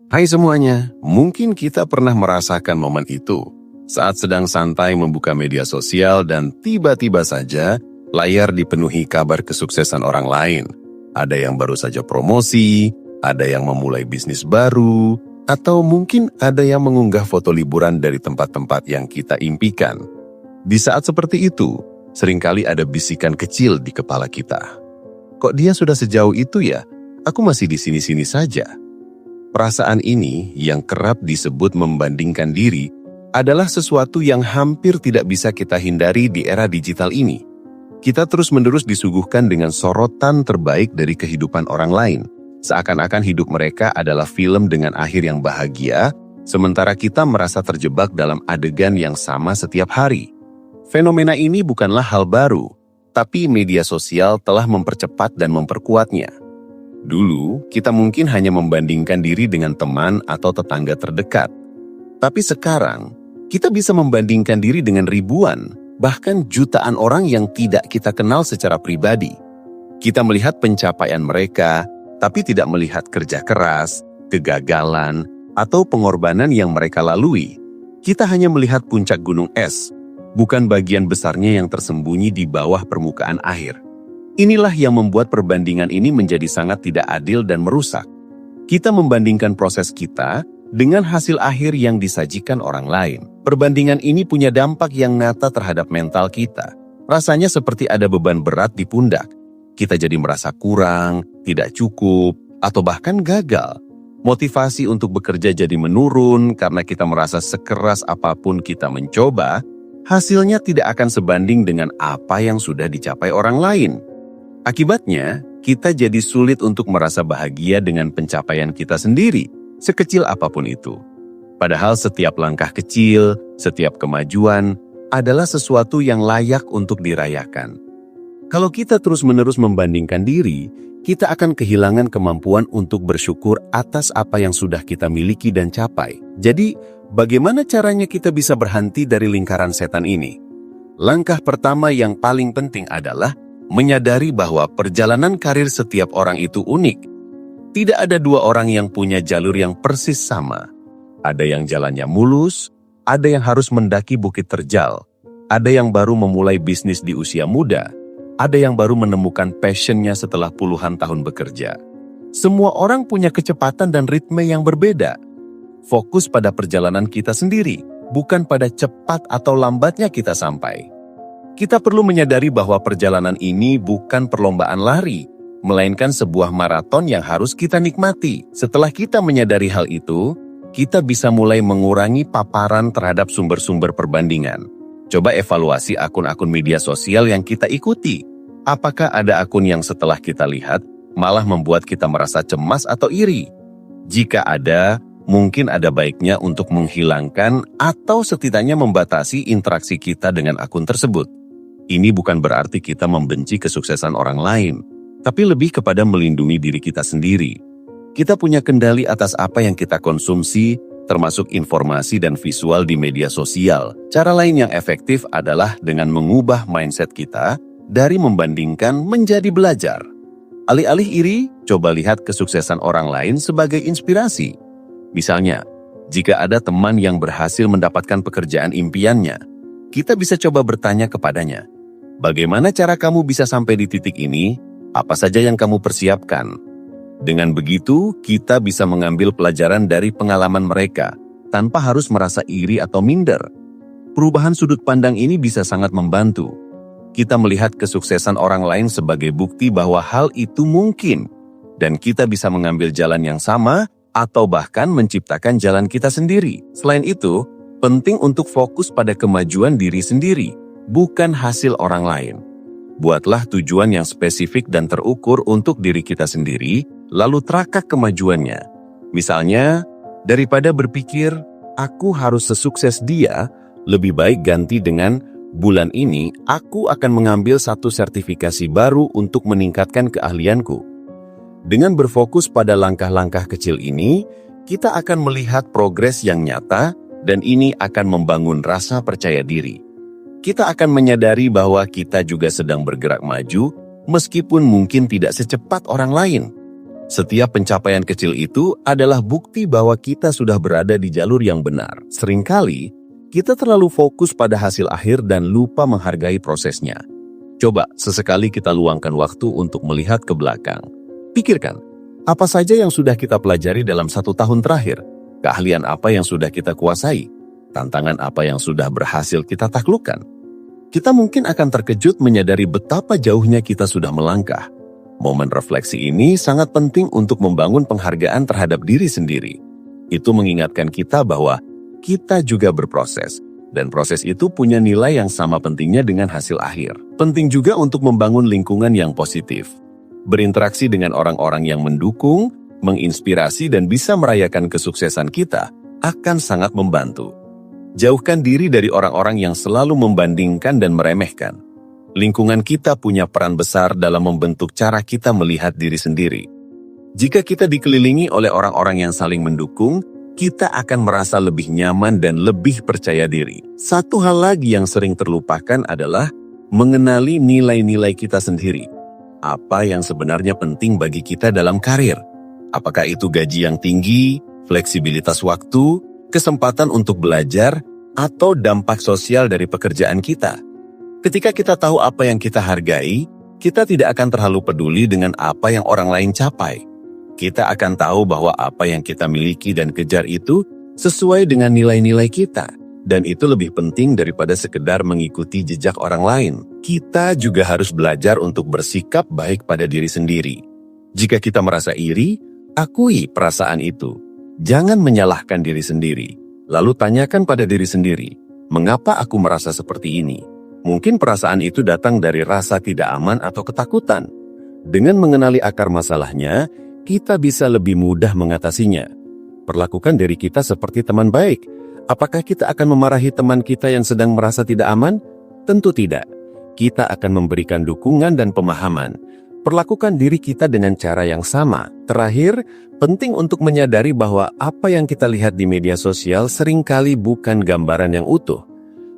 Hai semuanya, mungkin kita pernah merasakan momen itu saat sedang santai membuka media sosial dan tiba-tiba saja layar dipenuhi kabar kesuksesan orang lain. Ada yang baru saja promosi, ada yang memulai bisnis baru, atau mungkin ada yang mengunggah foto liburan dari tempat-tempat yang kita impikan. Di saat seperti itu, seringkali ada bisikan kecil di kepala kita. Kok dia sudah sejauh itu ya? Aku masih di sini-sini saja. Perasaan ini yang kerap disebut membandingkan diri adalah sesuatu yang hampir tidak bisa kita hindari di era digital ini. Kita terus-menerus disuguhkan dengan sorotan terbaik dari kehidupan orang lain. Seakan-akan hidup mereka adalah film dengan akhir yang bahagia, sementara kita merasa terjebak dalam adegan yang sama setiap hari. Fenomena ini bukanlah hal baru, tapi media sosial telah mempercepat dan memperkuatnya. Dulu, kita mungkin hanya membandingkan diri dengan teman atau tetangga terdekat. Tapi sekarang, kita bisa membandingkan diri dengan ribuan, bahkan jutaan orang yang tidak kita kenal secara pribadi. Kita melihat pencapaian mereka, tapi tidak melihat kerja keras, kegagalan, atau pengorbanan yang mereka lalui. Kita hanya melihat puncak gunung es, bukan bagian besarnya yang tersembunyi di bawah permukaan air. Inilah yang membuat perbandingan ini menjadi sangat tidak adil dan merusak. Kita membandingkan proses kita dengan hasil akhir yang disajikan orang lain. Perbandingan ini punya dampak yang nyata terhadap mental kita. Rasanya seperti ada beban berat di pundak. Kita jadi merasa kurang, tidak cukup, atau bahkan gagal. Motivasi untuk bekerja jadi menurun karena kita merasa sekeras apapun kita mencoba, hasilnya tidak akan sebanding dengan apa yang sudah dicapai orang lain. Akibatnya, kita jadi sulit untuk merasa bahagia dengan pencapaian kita sendiri, sekecil apapun itu. Padahal setiap langkah kecil, setiap kemajuan, adalah sesuatu yang layak untuk dirayakan. Kalau kita terus-menerus membandingkan diri, kita akan kehilangan kemampuan untuk bersyukur atas apa yang sudah kita miliki dan capai. Jadi, bagaimana caranya kita bisa berhenti dari lingkaran setan ini? Langkah pertama yang paling penting adalah menyadari bahwa perjalanan karir setiap orang itu unik. Tidak ada dua orang yang punya jalur yang persis sama. Ada yang jalannya mulus, ada yang harus mendaki bukit terjal, ada yang baru memulai bisnis di usia muda, ada yang baru menemukan passionnya setelah puluhan tahun bekerja. Semua orang punya kecepatan dan ritme yang berbeda. Fokus pada perjalanan kita sendiri, bukan pada cepat atau lambatnya kita sampai. Kita perlu menyadari bahwa perjalanan ini bukan perlombaan lari, melainkan sebuah maraton yang harus kita nikmati. Setelah kita menyadari hal itu, kita bisa mulai mengurangi paparan terhadap sumber-sumber perbandingan. Coba evaluasi akun-akun media sosial yang kita ikuti. Apakah ada akun yang setelah kita lihat malah membuat kita merasa cemas atau iri? Jika ada, mungkin ada baiknya untuk menghilangkan atau setidaknya membatasi interaksi kita dengan akun tersebut. Ini bukan berarti kita membenci kesuksesan orang lain, tapi lebih kepada melindungi diri kita sendiri. Kita punya kendali atas apa yang kita konsumsi, termasuk informasi dan visual di media sosial. Cara lain yang efektif adalah dengan mengubah mindset kita dari membandingkan menjadi belajar. Alih-alih iri, coba lihat kesuksesan orang lain sebagai inspirasi. Misalnya, jika ada teman yang berhasil mendapatkan pekerjaan impiannya, kita bisa coba bertanya kepadanya, bagaimana cara kamu bisa sampai di titik ini? Apa saja yang kamu persiapkan? Dengan begitu, kita bisa mengambil pelajaran dari pengalaman mereka, tanpa harus merasa iri atau minder. Perubahan sudut pandang ini bisa sangat membantu. Kita melihat kesuksesan orang lain sebagai bukti bahwa hal itu mungkin, dan kita bisa mengambil jalan yang sama, atau bahkan menciptakan jalan kita sendiri. Selain itu, penting untuk fokus pada kemajuan diri sendiri, bukan hasil orang lain. Buatlah tujuan yang spesifik dan terukur untuk diri kita sendiri, lalu terakak kemajuannya. Misalnya, daripada berpikir, aku harus sesukses dia, lebih baik ganti dengan, bulan ini aku akan mengambil satu sertifikasi baru untuk meningkatkan keahlianku. Dengan berfokus pada langkah-langkah kecil ini, kita akan melihat progres yang nyata, dan ini akan membangun rasa percaya diri. Kita akan menyadari bahwa kita juga sedang bergerak maju, meskipun mungkin tidak secepat orang lain. Setiap pencapaian kecil itu adalah bukti bahwa kita sudah berada di jalur yang benar. Seringkali, kita terlalu fokus pada hasil akhir dan lupa menghargai prosesnya. Coba sesekali kita luangkan waktu untuk melihat ke belakang. Pikirkan, apa saja yang sudah kita pelajari dalam 1 tahun terakhir? Keahlian apa yang sudah kita kuasai? Tantangan apa yang sudah berhasil kita taklukkan? Kita mungkin akan terkejut menyadari betapa jauhnya kita sudah melangkah. Momen refleksi ini sangat penting untuk membangun penghargaan terhadap diri sendiri. Itu mengingatkan kita bahwa kita juga berproses, dan proses itu punya nilai yang sama pentingnya dengan hasil akhir. Penting juga untuk membangun lingkungan yang positif. Berinteraksi dengan orang-orang yang mendukung, menginspirasi, dan bisa merayakan kesuksesan kita akan sangat membantu. Jauhkan diri dari orang-orang yang selalu membandingkan dan meremehkan. Lingkungan kita punya peran besar dalam membentuk cara kita melihat diri sendiri. Jika kita dikelilingi oleh orang-orang yang saling mendukung, kita akan merasa lebih nyaman dan lebih percaya diri. Satu hal lagi yang sering terlupakan adalah mengenali nilai-nilai kita sendiri. Apa yang sebenarnya penting bagi kita dalam karir? Apakah itu gaji yang tinggi, fleksibilitas waktu, kesempatan untuk belajar, atau dampak sosial dari pekerjaan kita? Ketika kita tahu apa yang kita hargai, kita tidak akan terlalu peduli dengan apa yang orang lain capai. Kita akan tahu bahwa apa yang kita miliki dan kejar itu sesuai dengan nilai-nilai kita. Dan itu lebih penting daripada sekedar mengikuti jejak orang lain. Kita juga harus belajar untuk bersikap baik pada diri sendiri. Jika kita merasa iri, akui perasaan itu. Jangan menyalahkan diri sendiri. Lalu tanyakan pada diri sendiri, mengapa aku merasa seperti ini? Mungkin perasaan itu datang dari rasa tidak aman atau ketakutan. Dengan mengenali akar masalahnya, kita bisa lebih mudah mengatasinya. Perlakukan diri kita seperti teman baik. Apakah kita akan memarahi teman kita yang sedang merasa tidak aman? Tentu tidak. Kita akan memberikan dukungan dan pemahaman. Perlakukan diri kita dengan cara yang sama. Terakhir, penting untuk menyadari bahwa apa yang kita lihat di media sosial seringkali bukan gambaran yang utuh.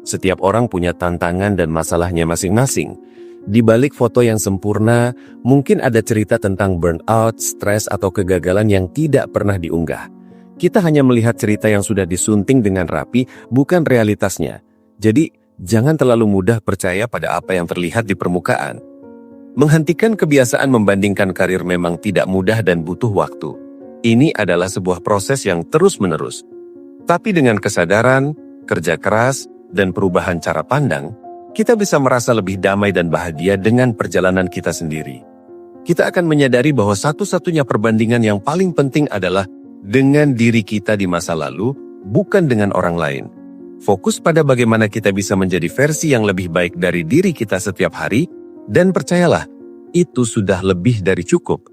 Setiap orang punya tantangan dan masalahnya masing-masing. Di balik foto yang sempurna, mungkin ada cerita tentang burnout, stres, atau kegagalan yang tidak pernah diunggah. Kita hanya melihat cerita yang sudah disunting dengan rapi, bukan realitasnya. Jadi, jangan terlalu mudah percaya pada apa yang terlihat di permukaan. Menghentikan kebiasaan membandingkan karir memang tidak mudah dan butuh waktu. Ini adalah sebuah proses yang terus-menerus. Tapi dengan kesadaran, kerja keras, dan perubahan cara pandang, kita bisa merasa lebih damai dan bahagia dengan perjalanan kita sendiri. Kita akan menyadari bahwa satu-satunya perbandingan yang paling penting adalah dengan diri kita di masa lalu, bukan dengan orang lain. Fokus pada bagaimana kita bisa menjadi versi yang lebih baik dari diri kita setiap hari, dan percayalah, itu sudah lebih dari cukup.